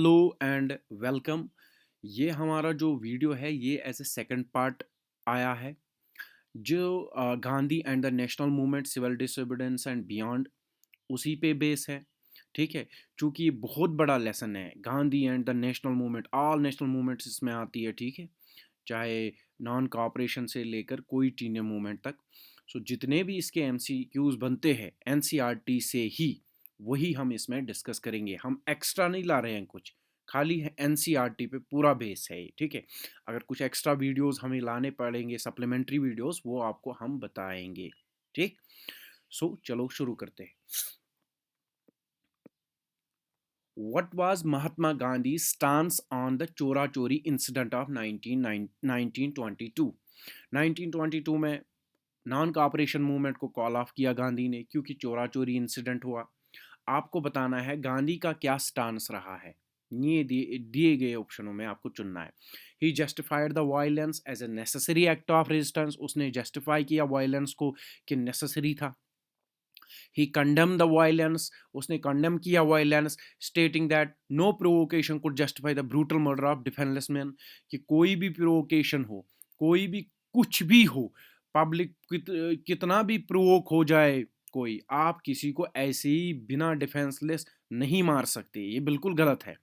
Hello and welcome. ये हमारा जो वीडियो है ये एज ए सेकंड पार्ट आया है जो Gandhi and the national movement civil disobedience and beyond उसी पे बेस है। ठीक है, चूंकि ये बहुत बड़ा लेसन है। Gandhi and the national movement, all national movements इसमें आती है। ठीक है, चाहे नॉन कॉपरेशन से लेकर कोई टीनियम मूवमेंट तक। सो जितने भी इसके एमसीक्यूज बनते हैं एनसीईआरटी से ही, वही हम इसमें डिस्कस करेंगे। हम एक्स्ट्रा नहीं ला रहे हैं कुछ, खाली है एनसीईआरटी पे पूरा बेस है ये। ठीक है, अगर कुछ एक्स्ट्रा वीडियोस हमें लाने पड़ेंगे, सप्लीमेंट्री वीडियोस, वो आपको हम बताएंगे। ठीक, सो चलो शुरू करते हैं। What was Mahatma Gandhi's stance on the Chora Chori incident of 1922? 1922 में नॉन कॉपरेशन मूवमेंट को कॉल ऑफ किया गांधी ने, क्योंकि चोरा चोरी इंसिडेंट हुआ। आपको बताना है गांधी का क्या स्टांस रहा है। ये दिए गए ऑप्शनों में आपको चुनना है। He justified the violence as a necessary act of resistance, उसने जस्टिफाई किया वायलेंस को कि नेसेसरी था। ही कंडेम द वायलेंस, उसने कंडेम किया violence, stating that no provocation could justify the brutal murder of defenceless man, कि कोई भी प्रोवोकेशन हो, कोई भी कुछ भी हो, पब्लिक कितना भी प्रोवोक हो जाए कोई, आप किसी को ऐसे ही बिना डिफेंसलेस नहीं मार सकते, ये बिल्कुल गलत है।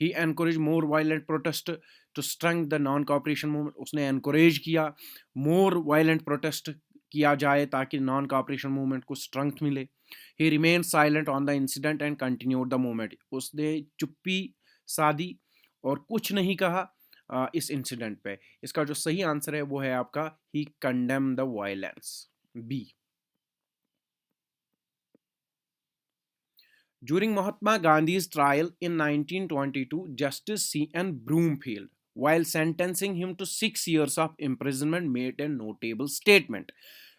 He encourage more violent protest to strength the non cooperation movement, उसने एनकरेज किया मोर वायलेंट प्रोटेस्ट किया जाए ताकि नॉन कॉपरेशन मूवमेंट को स्ट्रेंथ मिले। He remain silent on the incident and continued the movement, उसने चुप्पी साधी और कुछ नहीं कहा इस इंसिडेंट पे। इसका जो सही आंसर है वो है आपका he condemn the violence, B. During Mahatma Gandhi's trial in 1922, Justice C.N. Broomfield, while sentencing him to 6 years of imprisonment, made a notable statement.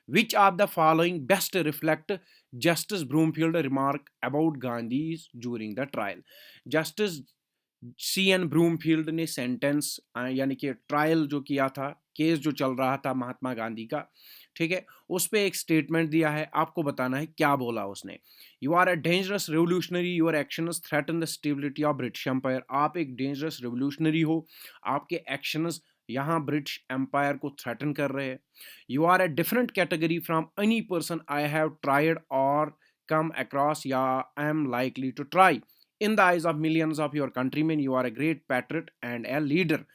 Which of the following best reflect Justice Broomfield remark about Gandhi during the trial? Justice C.N. Broomfield ने sentence यानी कि trial जो किया था, case जो चल रहा था महात्मा गांधी का, ठीक है, उस पर एक स्टेटमेंट दिया है। आपको बताना है क्या बोला उसने। You are a dangerous revolutionary, your actions threaten the stability of British empire, आप एक डेंजरस रेवोल्यूशनरी हो, आपके एक्शंस यहाँ ब्रिटिश एम्पायर को थ्रेटन कर रहे हैं। You are a different category from any person I have tried और कम अक्रॉस या I am likely to try. In the eyes of millions of your countryman you are a great patriot and a leader.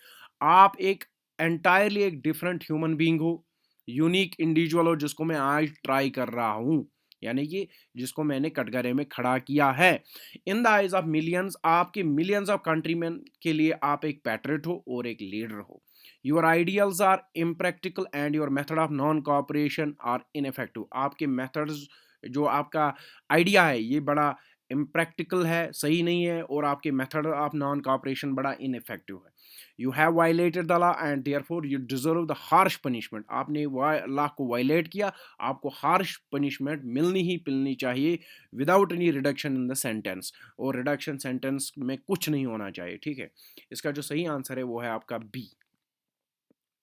आप एक entirely एक different human being हो, unique individual हो, जिसको मैं आज ट्राई कर रहा हूं, यानी कि जिसको मैंने कटघरे में खड़ा किया है। इन द आइज ऑफ मिलियंस, आपके मिलियंस ऑफ कंट्रीमैन के लिए आप एक पैट्रियट हो और एक लीडर हो। Your ideals are impractical and your method of non cooperation are ineffective, आपके मेथड्स, जो आपका आइडिया है ये बड़ा इम्प्रैक्टिकल है, सही नहीं है, और आपके मेथड ऑफ नॉन कॉपरेशन बड़ा इनफेक्टिव है। You have violated the law and therefore you deserve the harsh punishment, आपने लॉ को वायलेट किया, आपको हार्श पनिशमेंट मिलनी ही मिलनी चाहिए without any reduction in the sentence, और रिडक्शन सेंटेंस में कुछ नहीं होना चाहिए। ठीक है, इसका जो सही आंसर है वो है आपका बी।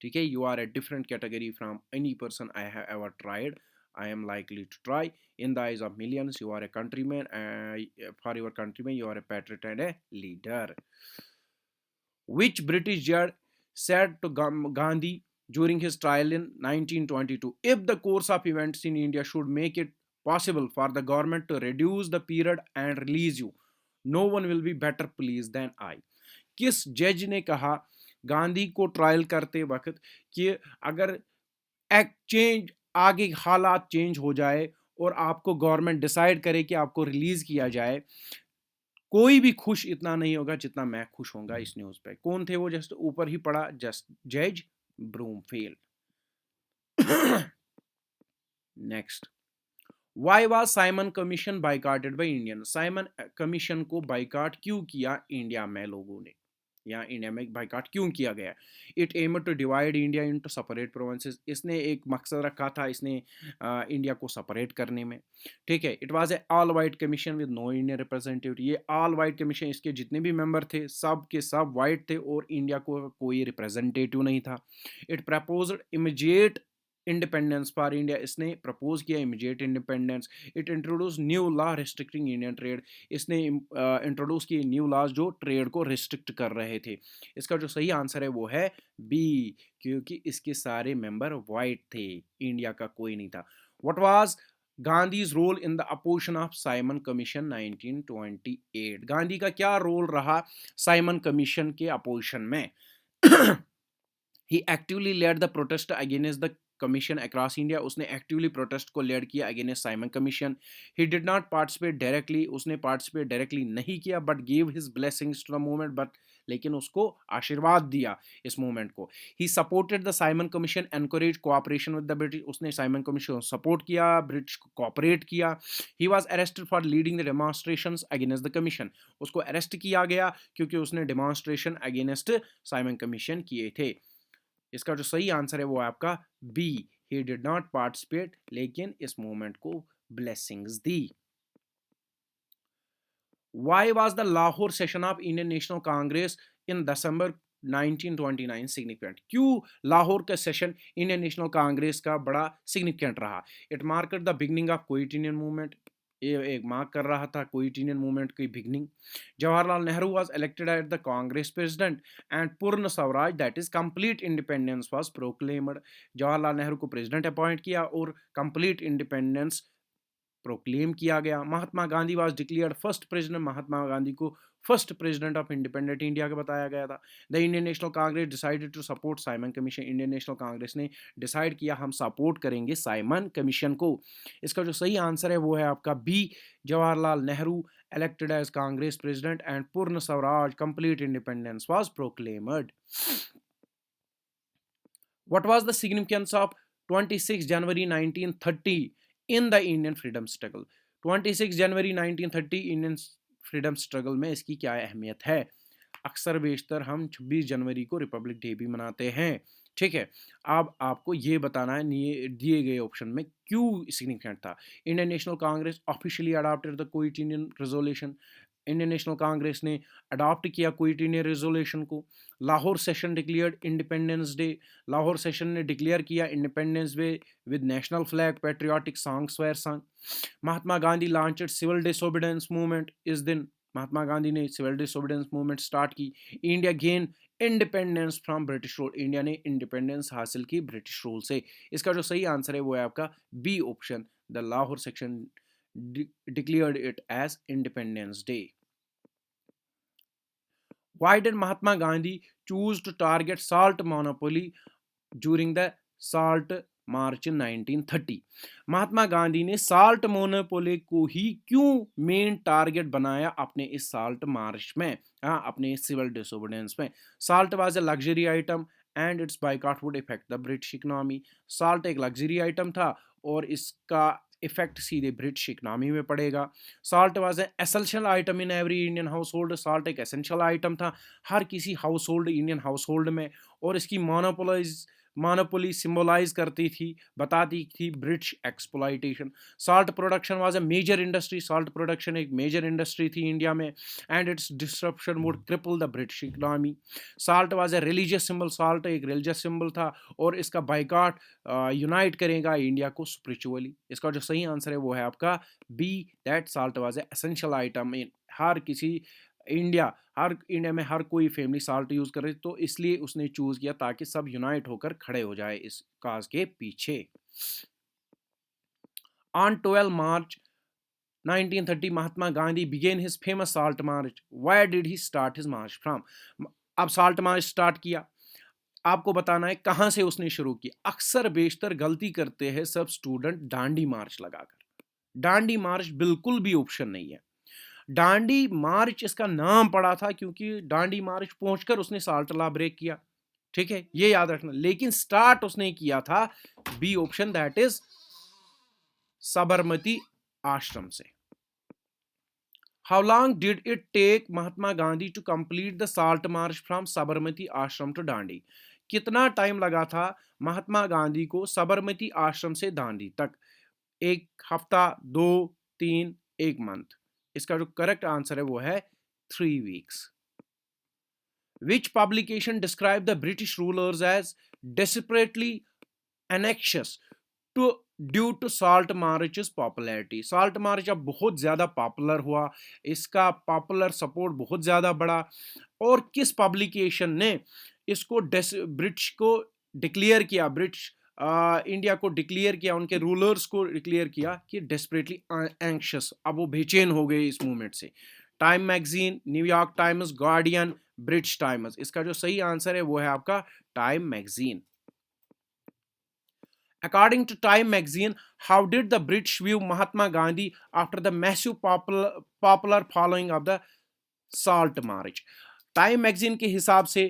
ठीक है, you are a different category from any person I have ever tried, I am likely to try. In the eyes of millions, you are a countryman. For your countrymen, you are a patriot and a leader. Which British judge said to Gandhi during his trial in 1922, if the course of events in India should make it possible for the government to reduce the period and release you, no one will be better pleased than I. किस जज ने कहा गांधी को trial करते वक्त कि अगर act change, आगे हालात चेंज हो जाए और आपको गवर्नमेंट डिसाइड करे कि आपको रिलीज किया जाए, कोई भी खुश इतना नहीं होगा जितना मैं खुश होऊंगा इस न्यूज पे। कौन थे वो? जस्ट ऊपर ही पड़ा, जस्ट जज Broomfield. Next, why was Simon Commission boycotted by Indian, Simon Commission को बाइकाट क्यों किया इंडिया में लोगों ने, या इंडिया में बाइकाट क्यों किया गया? It aim to divide India into separate provinces, इसने एक मकसद रखा था, इसने इंडिया को सेपरेट करने में। ठीक है, it was a all white commission with no Indian representative, ये ऑल वाइट कमीशन, इसके जितने भी मेंबर थे सब के सब वाइट थे और इंडिया को कोई रिप्रेजेंटेटिव नहीं था। It proposed immediate independence for India, इसने प्रपोज किया immediate independence. It introduce new law restricting Indian trade, इसने इंट्रोड्यूस किए न्यू लॉज जो ट्रेड को रिस्ट्रिक्ट कर रहे थे। इसका जो सही आंसर है वो है बी, क्योंकि इसके सारे मेंबर वाइट थे, इंडिया का कोई नहीं था। What was Gandhi's role in the opposition of Simon commission 1928, Gandhi का क्या रोल रहा साइमन कमीशन के अपोजिशन में? He actively led the protest against the commission across India, उसने actively protest को lead किया against Simon Commission. He did not participate directly, उसने participate directly नहीं किया, but gave his blessings to the movement, but लेकिन उसको आशीर्वाद दिया इस मूवमेंट को। He supported the Simon Commission, encouraged cooperation with the British, उसने Simon Commission को सपोर्ट किया, ब्रिटिश को कॉपरेट किया। He was arrested for leading the demonstrations against the commission, उसको अरेस्ट किया गया क्योंकि उसने डेमोन्स्ट्रेशन अगेंस्ट साइमन कमीशन किए थे। इसका जो सही आंसर है वो है आपका B, he did not participate, लेकिन इस मूवमेंट को ब्लेसिंग्स दी। Why was the Lahore session of Indian national Congress in December 1929 significant, क्यों लाहौर का सेशन इंडियन नेशनल कांग्रेस का बड़ा सिग्निफिकेंट रहा? It marked the beginning of quit Indian movement, ये एक मार्क कर रहा था क्विट इंडियन मूवमेंट की beginning. Jawaharlal Nehru was elected at the Congress president and Purna Swaraj that is complete independence was proclaimed, Jawaharlal Nehru को प्रेसिडेंट अपॉइंट किया और कंप्लीट इंडिपेंडेंस प्रोक्लेम किया गया। Mahatma Gandhi was declared first president, Mahatma Gandhi को first president of independent India का बताया गया था। The Indian national Congress decided to support Simon Commission, Indian national Congress ने डिसाइड किया हम सपोर्ट करेंगे साइमन कमीशन को। इसका जो सही आंसर है वो है आपका B, Jawaharlal Nehru elected as Congress president and Purna Swaraj complete independence was proclaimed. What was the significance of 26 January 1930 in the Indian freedom struggle? 26 January 1930 Indian freedom struggle में इसकी क्या अहमियत है? अक्सर बेशतर हम 26 जनवरी को रिपब्लिक डे भी मनाते हैं, ठीक है। अब आपको ये बताना है दिए गए ऑप्शन में क्यों सिग्निफिकेंट था। Indian national Congress officially adopted the quit Indian resolution, Indian national Congress ने अडॉप्ट किया क्विट इंडियन रेजोल्यूशन को। Lahore session declared independence day, Lahore session ने डिक्लेयर किया independence day with national flag, patriotic songs were song. Mahatma Gandhi launched civil disobedience movement इस दिन, महात्मा गांधी ने civil disobedience movement start की। India gain independence from British rule, India ने independence हासिल की British rule से। इसका जो सही आंसर है वो है आपका B option, the Lahore section declared it as Independence Day. Why did Mahatma Gandhi choose to target salt monopoly during the Salt March in 1930? महात्मा गांधी ने साल्ट मोनोपोली को ही क्यों मेन टारगेट बनाया अपने इस साल्ट मार्च में, अपने सिविल डिसोबीडियंस में? Salt was a luxury item and it's boycott would effect the British economy, salt एक लग्जरी आइटम था और इसका इफेक्ट सीधे ब्रिटिश इकनॉमी में पड़ेगा। Salt was an essential item in every Indian house hold, salt एक essential item था हर किसी house hold, Indian house hold में, और इसकी मोनोपोली सिंबलाइज करती थी, बताती थी British exploitation. Salt production was a major industry, salt production एक मेजर इंडस्ट्री थी इंडिया में, and its disruption would cripple the British economy. Salt was a religious symbol, salt एक रिलीजियस सिंबल था और इसका बाइकआउट यूनाइट करेगा India को spiritually. इसका जो सही आंसर है वो है आपका B, that salt was a essential item in हर किसी इंडिया में हर कोई फैमिली साल्ट यूज करे, तो इसलिए उसने चूज किया ताकि सब यूनाइट होकर खड़े हो जाए इस काज के पीछे। On 12 March 1930 Mahatma Gandhi began his famous salt march. Where did he start his march from? अब साल्ट मार्च स्टार्ट किया, आपको बताना है कहां से उसने शुरू किया। अक्सर बेशतर गलती करते हैं सब स्टूडेंट डांडी मार्च लगाकर, डांडी मार्च बिल्कुल भी ऑप्शन नहीं है। डांडी मार्च इसका नाम पड़ा था क्योंकि डांडी मार्च पहुंचकर उसने साल्टला ब्रेक किया, ठीक है, ये याद रखना। लेकिन स्टार्ट उसने किया था B option, that is Sabarmati Ashram से। How long did it take Mahatma Gandhi to complete the salt march from Sabarmati Ashram to Dandi? कितना टाइम लगा था महात्मा गांधी को साबरमती आश्रम से दांडी तक? एक हफ्ता, 2, 3, 1 मंथ। इसका जो करेक्ट आंसर है वो है 3 weeks। Which publication described the British rulers as desperately anxious to due to salt march's popularity. Salt march अब बहुत ज़्यादा पॉपुलर हुआ, इसका पॉपुलर सपोर्ट बहुत ज़्यादा बढ़ा। और किस पब्लिकेशन ने इसको ब्रिटिश को डिक्लेयर किया, ब्रिटिश इंडिया को डिक्लेयर किया, उनके रूलर्स को डिक्लेयर किया कि डेस्परेटली एंक्शस, अब वो बेचैन हो गए इस मूवमेंट से। Time magazine, New York times, guardian, British times. इसका जो सही आंसर है वो है आपका time magazine. According to Time magazine, how did the British view Mahatma Gandhi after the massive popular following of the Salt March? Time magazine के हिसाब से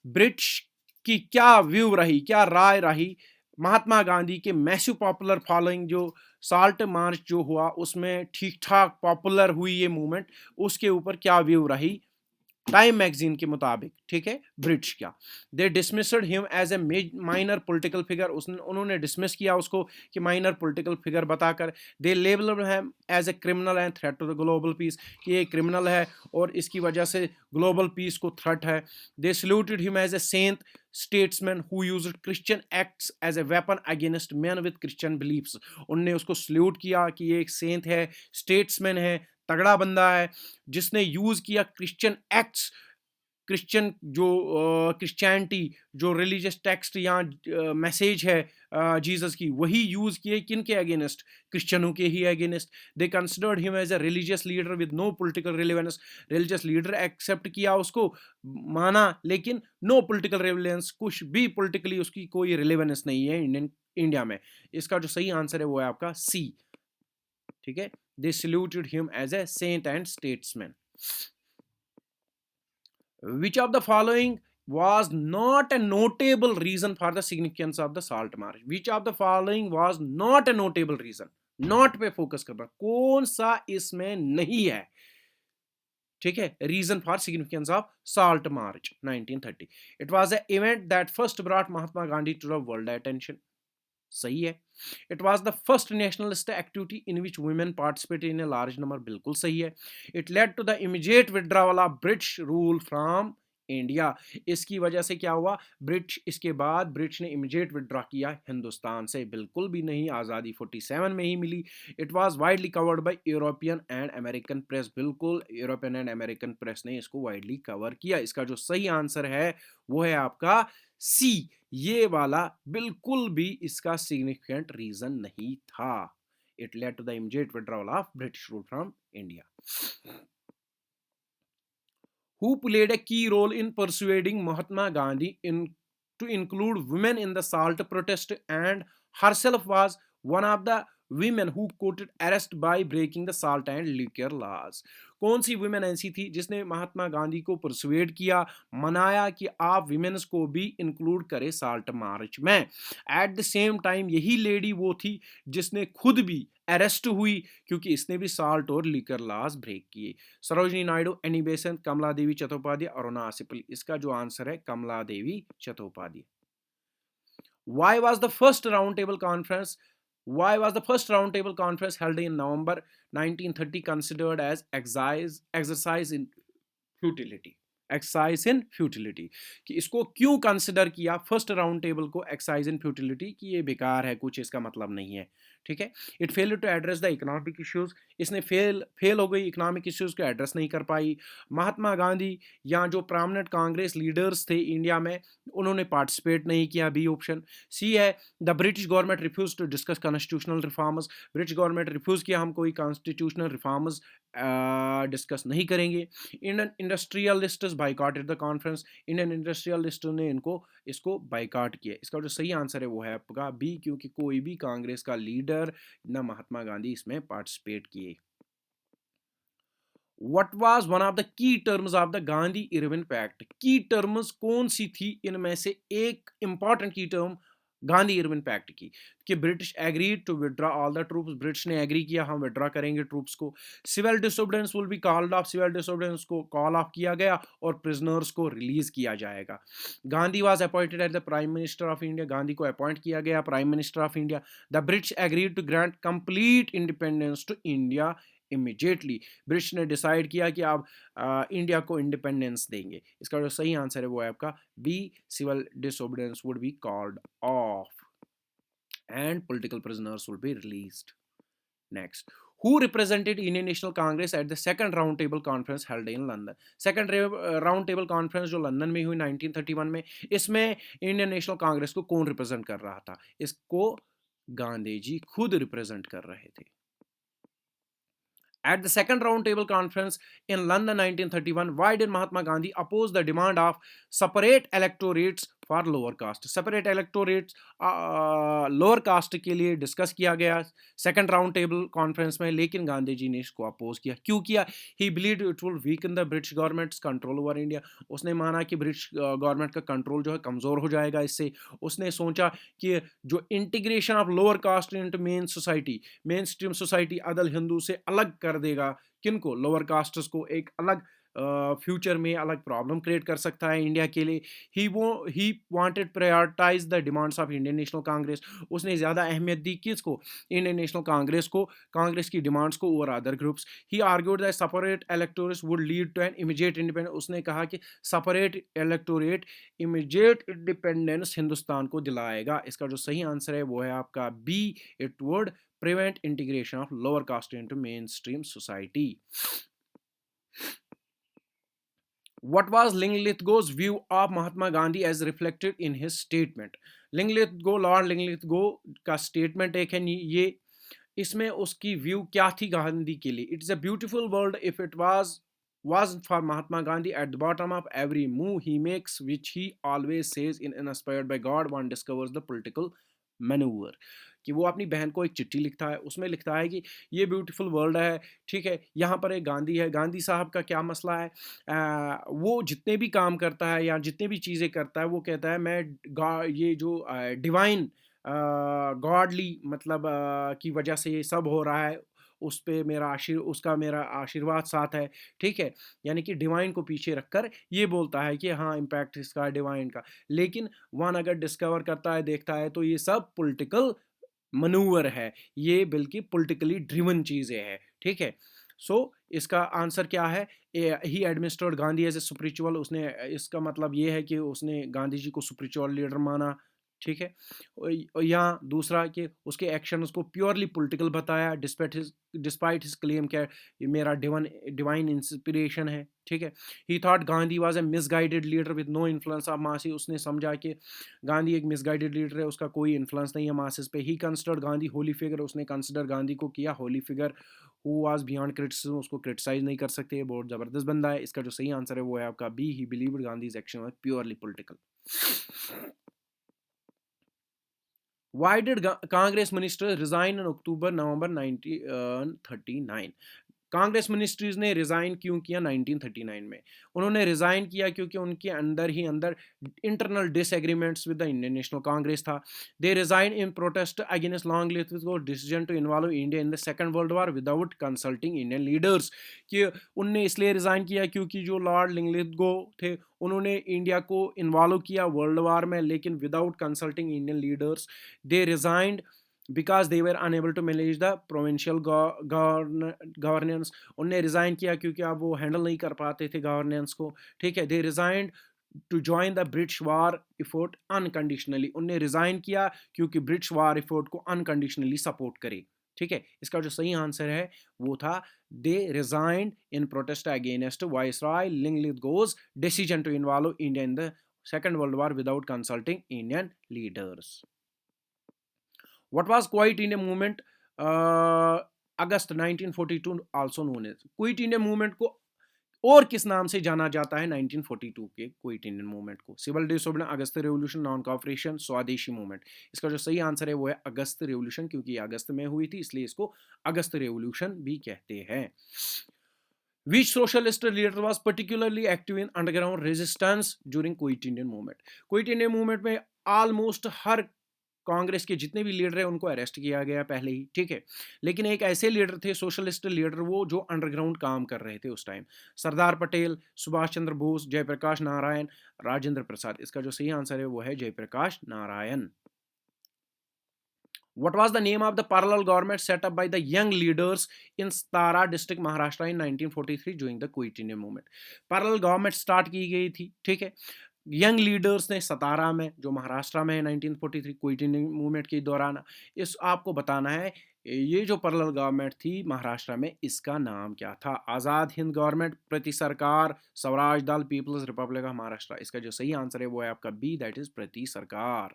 ब्रिटिश की क्या व्यू रही, क्या राय रही महात्मा गांधी के मैसिव पॉपुलर फॉलोइंग, जो साल्ट मार्च जो हुआ उसमें ठीक ठाक पॉपुलर हुई ये मूवमेंट, उसके ऊपर क्या व्यू रही टाइम मैगजीन के मुताबिक, ठीक है, ब्रिटिश क्या। They dismissed him as a minor political figure, उन्होंने डिसमिस किया उसको कि माइनर पॉलिटिकल फिगर बताकर। They labelled him as a criminal and threat to the global peace, कि ये क्रिमिनल है और इसकी वजह से ग्लोबल पीस को थ्रेट है। They saluted him as a saint statesman who used Christian acts as a weapon against man with Christian beliefs. उनने उसको सल्यूट किया कि ये एक सेंट है, स्टेट्समैन है, तगड़ा बंदा है, जिसने यूज किया क्रिश्चियन एक्ट्स, क्रिश्चियन जो क्रिश्चियनिटी जो रिलीजियस टेक्स्ट या मैसेज है जीसस की, वही यूज किए किन के अगेंस्ट, क्रिश्चियनों के ही against. They considered him as a religious leader with no political relevance, religious leader accept किया उसको, माना, लेकिन नो पॉलिटिकल रिलेवेंस, कुछ भी पॉलिटिकली उसकी कोई रिलेवेंस नहीं है इंडिया में। इसका जो सही आंसर है वो है आपका सी, ठीक है। They saluted him as a saint and statesman. Which of the following was not a notable reason for the significance of the Salt March? Which of the following was not a notable reason? Not पे focus करना, कौन सा इसमें नहीं है, ठीक है, reason for significance of salt march 1930। It was a event that first brought Mahatma Gandhi to the world attention, सही है। It was the first nationalist activity in which women participated in a large number, बिल्कुल सही है। It led to the immediate withdrawal of British rule from India, इसकी वजह से क्या हुआ, ब्रिटिश, इसके बाद ब्रिटिश ने इमीडिएट विड्रॉ किया हिंदुस्तान से, बिल्कुल भी नहीं, आज़ादी 47 में ही मिली। It was widely covered by European and American press, बिल्कुल यूरोपियन एंड अमेरिकन प्रेस ने इसको वाइडली कवर किया। इसका जो सही आंसर है वो है आपका सी, ये वाला बिल्कुल भी इसका सिग्निफिकेंट रीजन नहीं था। It led to the immediate withdrawal of British rule from India. Who played a key role in persuading Mahatma Gandhi to include women in the salt protest, and herself was one of the women who quoted arrest by breaking the salt and liquor laws? कौन सी women ऐसी थी जिसने महात्मा गांधी को persuade किया, मनाया कि आप women's को भी इंक्लूड करें साल्ट मार्च में। एट द सेम टाइम यही लेडी वो थी जिसने खुद भी अरेस्ट हुई क्योंकि इसने भी साल्ट और लिकर लॉज ब्रेक किए। सरोजिनी नायडू, एनी बेसेंट, कमला देवी चट्टोपाध्याय, अरुणा आसिफली। इसका जो आंसर है कमला देवी Chattopadhyay. Why was the first roundtable conference? Why was the first roundtable conference held in November 1930 considered as exercise in futility? Exercise in futility, कि इसको क्यों कंसिडर किया first round table को exercise in futility, कि ये बेकार है, कुछ इसका मतलब नहीं है, ठीक है। It fail to address the economic issues, इसने फेल हो गई, इकोनॉमिक इश्यूज को एड्रेस नहीं कर पाई। महात्मा गांधी या जो प्रोमिनेंट कांग्रेस लीडर्स थे इंडिया में, उन्होंने पार्टिसिपेट नहीं किया, बी ऑप्शन। सी है the British government refuse to discuss constitutional reforms, British government refuse किया, हम कोई कॉन्स्टिट्यूशनल रिफॉर्म्स डिस्कस नहीं करेंगे। Indian industrialists boycotted the conference, Indian इंडस्ट्रियलिस्टों ने इसको बाइकॉट किया। इसका जो सही आंसर है वो है आपका बी, क्योंकि कोई भी कांग्रेस का लीडर न महात्मा गांधी इसमें पार्टिसिपेट किए। What was one of the key terms of the Gandhi Irwin Pact? की टर्म्स कौन सी थी इनमें से एक इंपॉर्टेंट की टर्म गांधी इरविन पैक्ट की, कि British agreed to withdraw all the troops, British ने एग्री किया हम विड्रॉ करेंगे ट्रूप्स को। Civil disobedience will be called off, civil disobedience को कॉल ऑफ किया गया और प्रिजनर्स को रिलीज किया जाएगा। Gandhi was appointed as the prime minister of India, Gandhi को अपॉइंट किया गया prime minister of India. The British agreed to grant complete independence to India immediately, British ने डिसाइड किया कि आप इंडिया को इंडिपेंडेंस देंगे। इसका जो सही आंसर है वो है आपका B, civil disobedience would be called off. and political prisoners will be released. Next, who represented Indian National Congress at the second round table conference held in London? Second round table conference जो London में हुई 1931 में, इसमें Indian national Congress को कौन represent कर रहा था? इसको गांधी जी खुद रिप्रेजेंट कर रहे थे. At the second roundtable conference in London 1931, why did Mahatma Gandhi oppose the demand of separate electorates for lower caste? Separate electorates lower caste के लिए डिस्कस किया गया सेकंड राउंड टेबल कॉन्फ्रेंस में, लेकिन गांधी जी ने इसको अपोज किया. क्यों किया? ही believed it will weaken the British governments control over India. उसने माना कि ब्रिटिश गवर्नमेंट का कंट्रोल जो है कमज़ोर हो जाएगा इससे. उसने सोचा कि जो integration of lower caste into main society, main stream society अदल हिंदू से अलग कर देगा. किनको? लोअर कास्टर्स को. एक अलग फ्यूचर में अलग प्रॉब्लम क्रिएट कर सकता है इंडिया के लिए. He wanted prioritize the demands of Indian national Congress. उसने ज़्यादा अहमियत दी किसको? इंडियन नेशनल कांग्रेस को, कांग्रेस की डिमांड्स को over other groups. He argued that separate electorates would lead to an immediate independence. उसने कहा कि separate electorate immediate independence Hindustan को दिलाएगा. इसका जो सही आंसर है वो है आपका B, it would prevent integration of lower caste into mainstream society. What was Linglithgow's view of Mahatma Gandhi as reflected in his statement? Linglithgow, Lord Linlithgow का स्टेटमेंट एक है ये. इसमें उसकी व्यू क्या थी गांधी के लिए? It's a beautiful world if it was for Mahatma Gandhi at the bottom of every move he makes, which he always says in inspired by God, one discovers the political maneuver. कि वो अपनी बहन को एक चिट्ठी लिखता है, उसमें लिखता है कि ये ब्यूटीफुल वर्ल्ड है, ठीक है, यहाँ पर एक गांधी है. गांधी साहब का क्या मसला है? वो जितने भी काम करता है या जितने भी चीज़ें करता है, वो कहता है मैं ये जो डिवाइन गॉडली मतलब की वजह से ये सब हो रहा है, उस पे उसका मेरा आशीर्वाद साथ है, ठीक है. यानी कि डिवाइन को पीछे रखकर ये बोलता है कि हाँ इम्पैक्ट इसका डिवाइन का. लेकिन वन अगर डिस्कवर करता है, देखता है, तो ये सब पॉलिटिकल मनूवर है, ये बल्कि पॉलिटिकली ड्रिवन चीज़ें हैं, ठीक है. सो इसका आंसर क्या है? He administered Gandhi as a spiritual. उसने, इसका मतलब ये है कि उसने गांधी जी को स्पिरिचुअल लीडर माना, ठीक है. यहाँ दूसरा कि उसके एक्शन उसको प्योरली पॉलिटिकल बताया, डिस्पाइट हिज क्लेम क्या ये मेरा डिवाइन इंस्पिरेशन है, ठीक है. He thought Gandhi was a misguided leader with no influence of masses. उसने समझा कि गांधी एक मिसगाइडेड लीडर है, उसका कोई इन्फ्लुएंस नहीं है मासेस पे. He considered Gandhi Holi figure. उसने कंसिडर गांधी को किया Holi figure who was beyond criticism. उसको क्रिटिसाइज नहीं कर सकते, बहुत ज़बरदस्त बंदा है. इसका जो सही आंसर है वो है आपका B, he believed Gandhi's action was purely political. Why did Congress ministers resign in October November 1939? Congress ministries ने रिज़ाइन क्यों किया 1939 में? उन्होंने रिज़ाइन किया क्योंकि उनके अंदर ही अंदर internal disagreements with the Indian national Congress था. They resign in protest against Linlithgow's decision to involve India in the second world war without consulting Indian leaders. कि उनने इसलिए रिज़ाइन किया क्योंकि जो लॉर्ड लिंगलिथगो थे उन्होंने इंडिया को इन्वॉल्व किया वर्ल्ड वार में, लेकिन without consulting Indian leaders. They resigned because they were unable to manage the provincial governance. उनने रिज़ाइन किया क्योंकि अब वो हैंडल नहीं कर पाते थे गवर्नेंस को, ठीक है. they resigned to join the British war effort unconditionally. उनने रिज़ाइन किया क्योंकि ब्रिटिश वार एफर्ट को अनकंडीशनली सपोर्ट करे, ठीक है. इसका जो सही आंसर है वो था they resigned in protest against Viceroy Linglithgow's decision to involve India in the Second World War without consulting Indian leaders. What was Quiet India movement? August 1942 also known as quit India movement को और किस नाम से जाना जाता है 1942 के quit Indian movement को? सिविल डिसोबीडियंस, अगस्त रेवोल्यूशन, नॉन कॉपरेशन, स्वदेशी मूवमेंट. इसका जो सही आंसर है वो है अगस्त रेवोल्यूशन, क्योंकि ये अगस्त में हुई थी इसलिए इसको अगस्त रेवोल्यूशन भी कहते हैं. Which socialist leader was particularly active in underground resistance during quit Indian movement? Quit Indian movement में ऑलमोस्ट हर कांग्रेस के जितने भी लीडर हैं उनको अरेस्ट किया गया पहले ही, ठीक है. लेकिन एक ऐसे लीडर थे सोशलिस्ट लीडर वो जो अंडरग्राउंड काम कर रहे थे उस टाइम. सरदार पटेल, सुभाष चंद्र बोस, जयप्रकाश नारायण, राजेंद्र प्रसाद. इसका जो सही आंसर है वो है Jayaprakash Narayan. What was the name of the parallel government set up by the young leaders in Satara district Maharashtra in 1943 during the Quit India movement? Parallel government start की गई थी, ठीक है. यंग लीडर्स ने सतारा में, जो महाराष्ट्र में है, 1943 क्विट इंडिया मूवमेंट के दौरान, इस आपको बताना है ये जो पैरेलल गवर्नमेंट थी महाराष्ट्र में, इसका नाम क्या था? आज़ाद हिंद गवर्नमेंट, प्रति सरकार, स्वराज दल, पीपल्स रिपब्लिक ऑफ महाराष्ट्र। इसका जो सही आंसर है वो है आपका बी, दैट इज प्रति सरकार।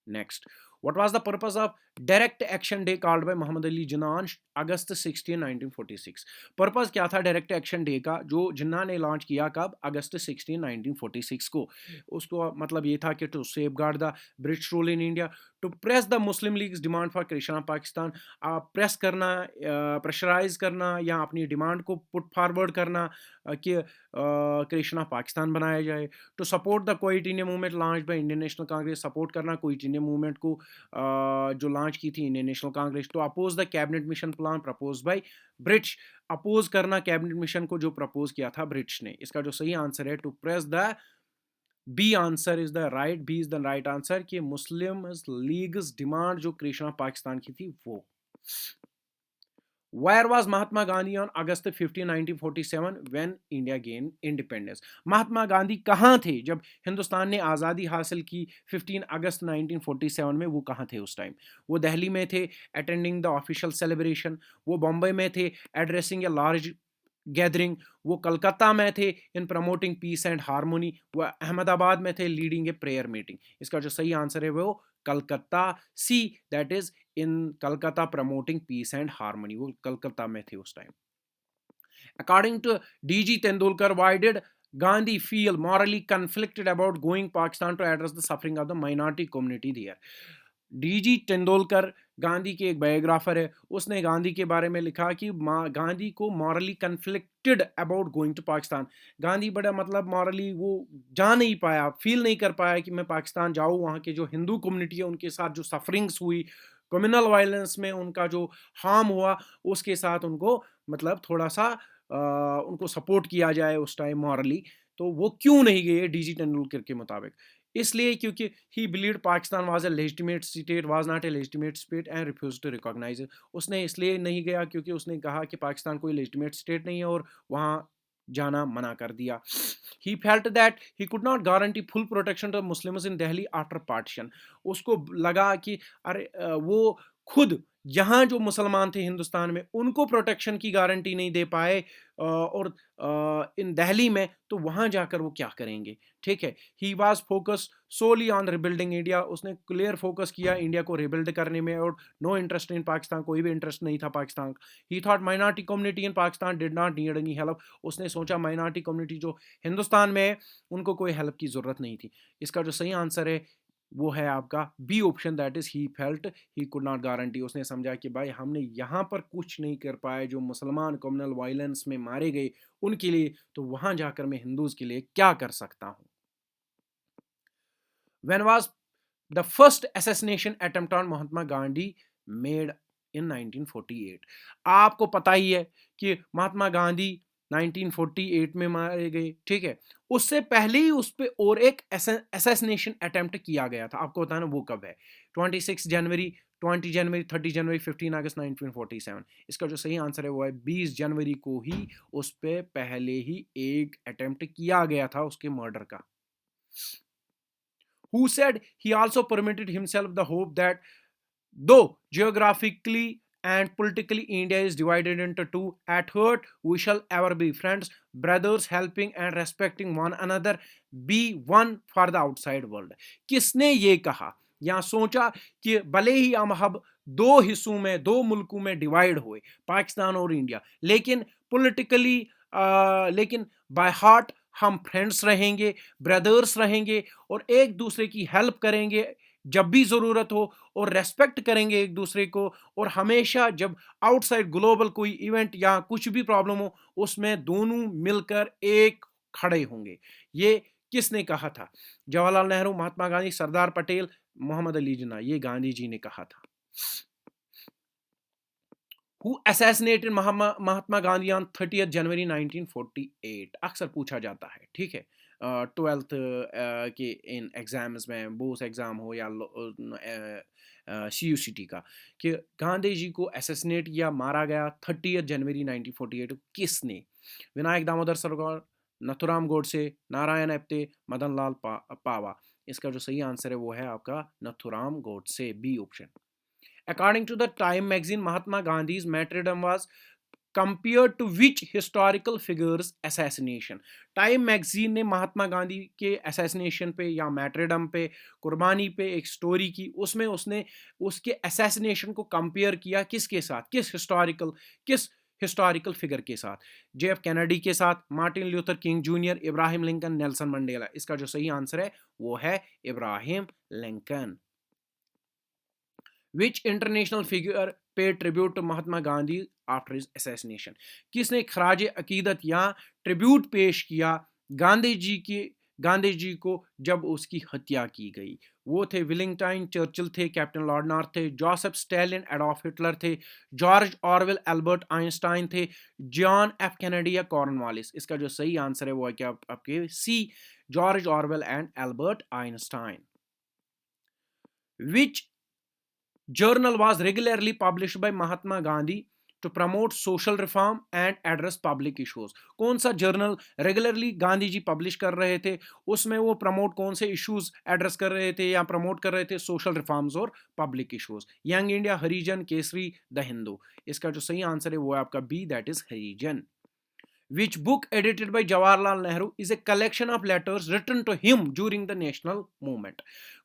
Next, what was the purpose of Direct Action Day called by Muhammad Ali Jinnah on August 16, 1946? Purpose क्या था डायरेक्ट एक्शन डे का जो जिन्ना ने लॉन्च किया कब? अगस्त 16, 1946 को। उसको मतलब ये था कि to safeguard the British rule in India, to press the Muslim League's demand for creation of Pakistan, press करना, प्रेशराइज करना या अपनी डिमांड को पुट फॉरवर्ड करना कि क्रिएशन ऑफ पाकिस्तान बनाया जाए। To support the quit India movement launch by Indian national Congress, support करना क्विट इंडिया मूवमेंट को जो लॉन्च की थी Indian national Congress. To oppose the cabinet mission plan propose by British, oppose करना cabinet mission को जो propose किया था ब्रिटिश ने। इसका जो सही आंसर है to press the, B answer is the right, B is the right answer कि मुस्लिम लीग्स डिमांड जो क्रिएशन ऑफ पाकिस्तान की थी वो। Where was Mahatma Gandhi on August 15, 1947 when India gained independence? Mahatma Gandhi कहाँ थे जब हिंदुस्तान ने आज़ादी हासिल की 15 अगस्त 1947 में? वो कहाँ थे उस टाइम? वो दिल्ली में थे अटेंडिंग द ऑफिशियल सेलिब्रेशन, वो बॉम्बे में थे एड्रेसिंग ए लार्ज गैदरिंग, वो कलकत्ता में थे in promoting peace and harmony, वो अहमदाबाद में थे लीडिंग ए प्रेयर मीटिंग। इसका जो सही आंसर है वो Calcutta, C, that is in Calcutta promoting peace and harmony, वो कलकत्ता में थे उस time. According to D G Tendulkar, why did Gandhi feel morally conflicted about going Pakistan to address the suffering of the minority community there? DG Tendulkar Gandhi के एक biographer है, उसने गांधी के बारे में लिखा कि गांधी को morally conflicted about going to Pakistan. Gandhi बड़ा मतलब मॉरली वो जा नहीं पाया, फील नहीं कर पाया कि मैं पाकिस्तान जाऊँ, वहाँ के जो हिंदू कम्युनिटी है उनके साथ जो सफरिंग्स हुई, कम्युनल वायलेंस में उनका जो हार्म हुआ, उसके साथ उनको मतलब थोड़ा सा उनको सपोर्ट किया जाए उस टाइम मॉरली। तो वो क्यों नहीं गए डीजी तेंदुलकर के मुताबिक? इसलिए क्योंकि he believed Pakistan was a legitimate state, was not a legitimate state and refuse to recognise. उसने इसलिए नहीं गया क्योंकि उसने कहा कि पाकिस्तान कोई लेजिटिमेट स्टेट नहीं है और वहाँ जाना मना कर दिया। He felt that he could not guarantee full protection to Muslims in Delhi after partition. उसको लगा कि अरे वो खुद यहाँ जो मुसलमान थे हिंदुस्तान में उनको प्रोटेक्शन की गारंटी नहीं दे पाए और इन दिल्ली में, तो वहाँ जाकर वो क्या करेंगे? ठीक है, he was focused solely on rebuilding India, उसने क्लियर फोकस किया इंडिया को रिबिल्ड करने में और नो इंटरेस्ट इन पाकिस्तान, कोई भी इंटरेस्ट नहीं था पाकिस्तान। ही thought minority community in Pakistan did not need any help, उसने सोचा माइनॉरिटी कम्युनिटी जो हिंदुस्तान में है उनको कोई हेल्प की ज़रूरत नहीं थी। इसका जो सही आंसर है वो है आपका B option, that is he felt he could not guarantee. उसने समझा कि भाई हमने यहाँ पर कुछ नहीं कर पाए, जो मुसलमान कम्युनल वायलेंस में मारे गए उनके लिए, तो वहाँ जाकर मैं हिंदूज के लिए क्या कर सकता हूँ? When was the first assassination attempt on Mahatma Gandhi made in 1948? आपको पता ही है कि महात्मा गांधी 1948 में मारे गए, ठीक है। उससे पहले ही उस पे और एक असैसिनेशन अटेम्प्ट किया गया था, आपको बताना वो कब है? 26 जनवरी, 20 जनवरी, 30 जनवरी, 15 अगस्त 1947। इसका जो सही आंसर है वो है 20 जनवरी को ही उस पे पहले ही एक अटेम्प्ट किया गया था उसके मर्डर का। Who said he also permitted himself the hope that though geographically and politically India is divided into two, at heart we shall ever be friends, brothers, helping and respecting one another, be one for the outside world? किसने ये कहा या सोचा कि भले ही हम अब दो हिस्सों में, दो मुल्कों में डिवाइड हुए, पाकिस्तान और इंडिया, लेकिन पॉलिटिकली लेकिन बाय हार्ट हम फ्रेंड्स रहेंगे, ब्रदर्स रहेंगे और एक दूसरे की हेल्प करेंगे जब भी ज़रूरत हो और रेस्पेक्ट करेंगे एक दूसरे को, और हमेशा जब आउटसाइड ग्लोबल कोई इवेंट या कुछ भी प्रॉब्लम हो उसमें दोनों मिलकर एक खड़े होंगे। ये किसने कहा था? जवाहरलाल नेहरू, महात्मा गांधी, सरदार पटेल, मोहम्मद अली जिन्ना, ये गांधी जी ने कहा था। Who assassinated Mahatma Gandhi on 30 जनवरी 1948? अक्सर पूछा जाता है, ठीक है, 12th के इन एग्जाम्स में, बोस एग्जाम हो या CUCT का, कि गांधी जी को असैसिनेट या मारा गया 30 जनवरी 1948, किसने? विनायक दामोदर सावरकर, नथुराम गोडसे, नारायण एप्टे, मदन लाल पावा। इसका जो सही आंसर है वो है आपका Nathuram Godse, B option. According to the Time magazine, Mahatma Gandhi's martyrdom was compared to which historical figures assassination? Time magazine ने महात्मा गांधी के असैसिनेशन पे या मैट्रेडम पे, कुर्बानी पे एक स्टोरी की, उसमें उसने उसके असैसिनेशन को कंपेयर किया किसके साथ, किस हिस्टोरिकल फिगर के साथ? JF कैनेडी के साथ, Martin Luther king junior, Ibrahim Lincoln, Nelson Mandela. इसका जो सही आंसर है वो है Ibrahim Lincoln. Which international figure paid tribute to Mahatma Gandhi after his assassination? किसने खराज अकीदत या ट्रिब्यूट पेश किया गांधी जी को जब उसकी हत्या की गई? वो थे विलिंगटन चर्चिल थे, कैप्टन लॉर्ड नॉर्थ थे, जोसेफ स्टैलिन एडॉल्फ हिटलर थे, जॉर्ज ऑरवेल एल्बर्ट आइंस्टाइन थे, जॉन एफ कैनेडी या कॉर्नवालिस। इसका जो सही आंसर है वो है क्या आपके C, George Orwell and Albert Einstein. Which journal was regularly published by Mahatma Gandhi to promote social reform and address public issues? कौन सा journal regularly Gandhi ji publish कर रहे थे, उसमें वो प्रमोट कौन से इश्यूज एड्रेस कर रहे थे या प्रमोट कर रहे थे? सोशल रिफॉर्म्स और public issues. Young India, Harijan, Kesari, the Hindu. इसका जो सही आंसर है वो है आपका B, that is Harijan. Which book edited by Jawaharlal Nehru is a collection of letters written to him during the national movement?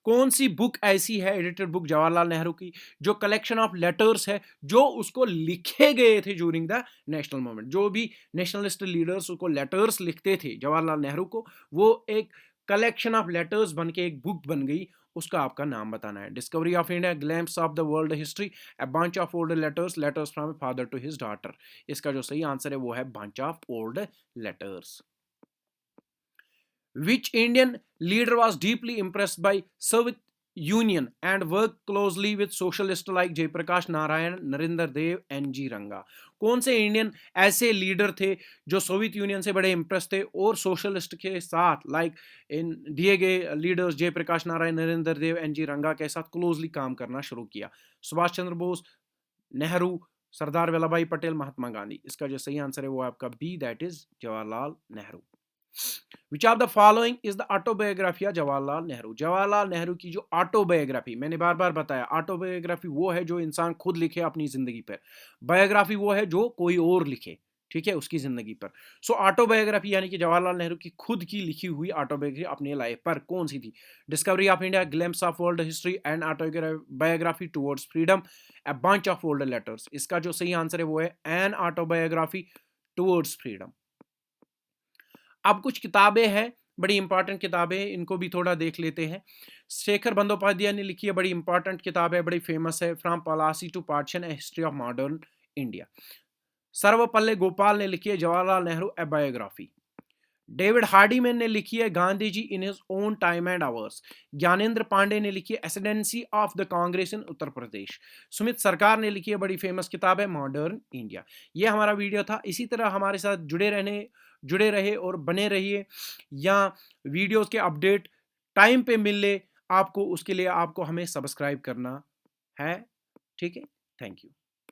कौन सी बुक ऐसी है, एडिटेड बुक जवाहरलाल नेहरू की, जो कलेक्शन ऑफ लेटर्स है जो उसको लिखे गए थे ड्यूरिंग द नेशनल मूवमेंट? जो भी नेशनलिस्ट लीडर्स उसको लेटर्स लिखते थे जवाहरलाल नेहरू को, वो एक कलेक्शन ऑफ लेटर्स बन के एक बुक बन गई, उसका आपका नाम बताना है। Discovery of India, glimpses of the world history, a bunch of old letters, letters from father to his daughter. इसका जो सही आंसर है वो है bunch of old letters. Which Indian leader was deeply impressed by Soviet Union and worked closely with socialists like Jayaprakash Narayan, Narendra Dev, NG Ranga? कौन से Indian ऐसे leader थे जो सोवियत यूनियन से बड़े इंप्रेस थे और सोशलिस्ट के साथ इन दिए गए लीडर्स जयप्रकाश नारायण, नरेंद्र देव, NG रंगा के साथ क्लोजली काम करना शुरू किया? सुभाष चंद्र बोस, नेहरू, सरदार वल्लभ भाई पटेल, महात्मा गांधी। इसका जो सही आंसर है वो आपका B, that is Jawaharlal Nehru. Which of the following is the autobiography of Jawaharlal Nehru? Jawaharlal Nehru की जो ऑटोबायोग्राफी, मैंने बार बार बताया, ऑटोबायोग्राफी वो है जो इंसान खुद लिखे अपनी जिंदगी पर, बायोग्राफी वो है जो कोई और लिखे, ठीक है, उसकी जिंदगी पर। सो ऑटोबायोग्राफी यानी कि जवाहरलाल नेहरू की खुद की लिखी हुई ऑटोबायोग्राफी अपने लाइफ पर कौन सी थी? Discovery of India, glimpse of world history and autobiography towards freedom, a bunch of old letters. इसका जो सही आंसर है वो है एन ऑटोबायोग्राफी टुवर्ड्स फ्रीडम। अब कुछ किताबें हैं, बड़ी इंपॉर्टेंट किताबें, इनको भी थोड़ा देख लेते हैं। शेखर बंदोपाध्याय ने लिखी है, बड़ी इंपॉर्टेंट किताब है, बड़ी फेमस है, from policy to partition, a history of modern India. Sarvepalli Gopal ने लिखी है Jawaharlal Nehru a biography. David Hardiman ने लिखी है Gandhi ji in his own time and ours. Gyanendra Pandey ने लिखी है ascendancy of the Congress in Uttar Pradesh. Sumit Sarkar ने लिखी है, बड़ी फेमस किताब है, मॉडर्न इंडिया। ये हमारा वीडियो था। इसी तरह हमारे साथ जुड़े रहे और बने रहिए, या वीडियोस के अपडेट टाइम पे मिले आपको, उसके लिए आपको हमें सब्सक्राइब करना है, ठीक है। Thank you.